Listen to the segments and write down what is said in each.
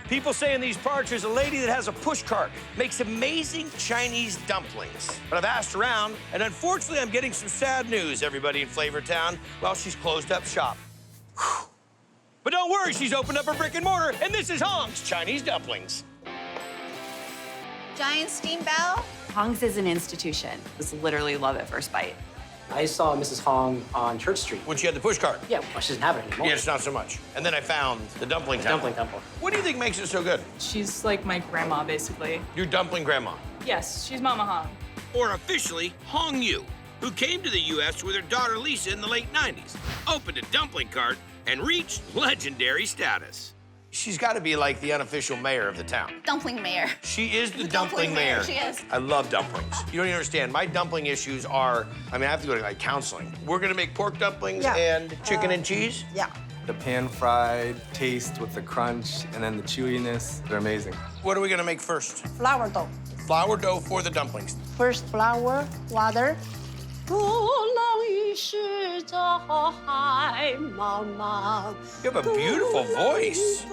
People say in these parts there's a lady that has a push cart, makes amazing Chinese dumplings. But I've asked around, and unfortunately, I'm getting some sad news, everybody in Flavortown. Well, she's closed up shop. Whew. But don't worry, she's opened up her brick and mortar, and this is Honks Chinese Dumplings. Giant steam bell. Honks is an institution. It's literally love at first bite. I saw Mrs. Hong on Church Street. When she had the push cart. Yeah, well, she doesn't have it anymore. Yeah, it's not so much. And then I found the dumpling temple. Dumpling temple. What do you think makes it so good? She's like my grandma, basically. Your dumpling grandma. Yes, she's Mama Hong. Or officially, Hong Yu, who came to the U.S. with her daughter Lisa in the late 90s, opened a dumpling cart, and reached legendary status. She's got to be like the unofficial mayor of the town. Dumpling mayor. She is the dumpling mayor. She is. I love dumplings. You don't even understand. My dumpling issues are, I mean, I have to go to like counseling. We're gonna make pork dumplings and chicken and cheese. Yeah. The pan-fried taste with the crunch and then the chewiness, they're amazing. What are we gonna make first? Flour dough. Flour dough for the dumplings. First flour, water. You have a beautiful voice.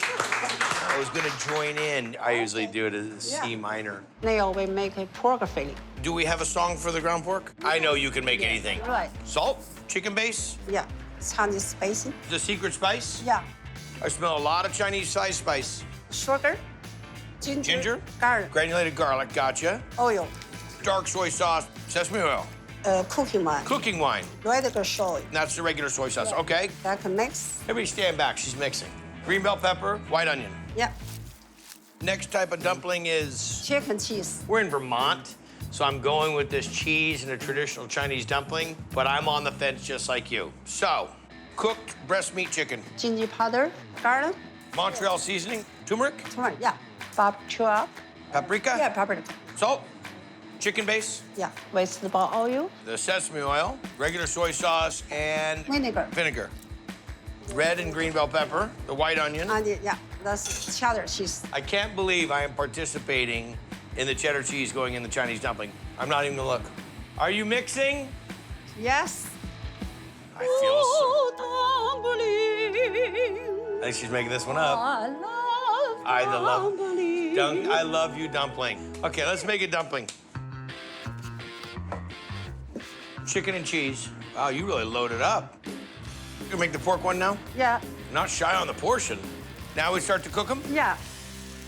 I was gonna join in. I usually do it as C minor. Now we make a pork filling. Do we have a song for the ground pork? I know you can make anything. Right. Salt, chicken base, Yeah. Chinese spicy. the secret spice. Yeah. I smell a lot of Chinese spice. Sugar. Ginger, Garlic. granulated garlic, gotcha. Oil. Dark soy sauce, sesame oil, Cooking wine. cooking wine. Red soy. That's the regular soy sauce, okay? That can mix. Everybody stand back, she's mixing. Green bell pepper, white onion. Yeah. Next type of dumpling is, Chicken cheese. we're in Vermont, so I'm going with this cheese and a traditional Chinese dumpling, but I'm on the fence just like you. So, cooked breast meat chicken, Ginger powder. Garlic. Montreal seasoning, turmeric, Turmeric. Yeah. Barbecue. paprika, Yeah, paprika. salt, chicken base, Yeah. Vegetable oil. the sesame oil, regular soy sauce, and Vinegar. red and green bell pepper, the white onion. And yeah, that's cheddar cheese. I can't believe I am participating in the cheddar cheese going in the Chinese dumpling. I'm not even gonna look. Are you mixing? Yes. I feel so. I think she's making this one up. I love you, dumpling. Okay, let's make a dumpling. Chicken and cheese. Wow, you really loaded up. You gonna make the pork one now? Yeah. Not shy on the portion. Now we start to cook them? Yeah.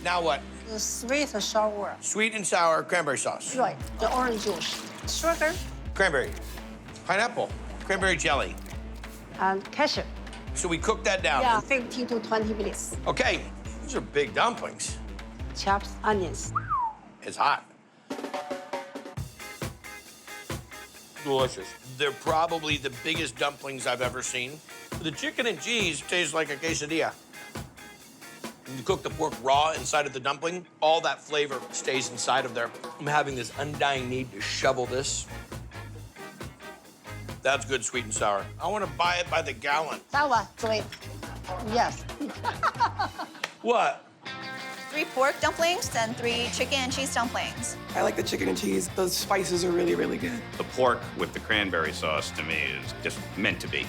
Now what? The sweet and sour. Sweet and sour cranberry sauce. Right. The orange juice. Sugar Cranberry. Pineapple. Cranberry jelly. and cashew. So we cook that down. Yeah. 15 to 20 minutes. Okay, these are big dumplings. Chopped onions. It's hot. Delicious. They're probably the biggest dumplings I've ever seen. The chicken and cheese tastes like a quesadilla. When you cook the pork raw inside of the dumpling, all that flavor stays inside of there. I'm having this undying need to shovel this. That's good sweet and sour. I want to buy it by the gallon. Sour, sweet. Yes. What? 3 pork dumplings and 3 chicken and cheese dumplings. I like the chicken and cheese. Those spices are really, really good. The pork with the cranberry sauce, to me, is just meant to be.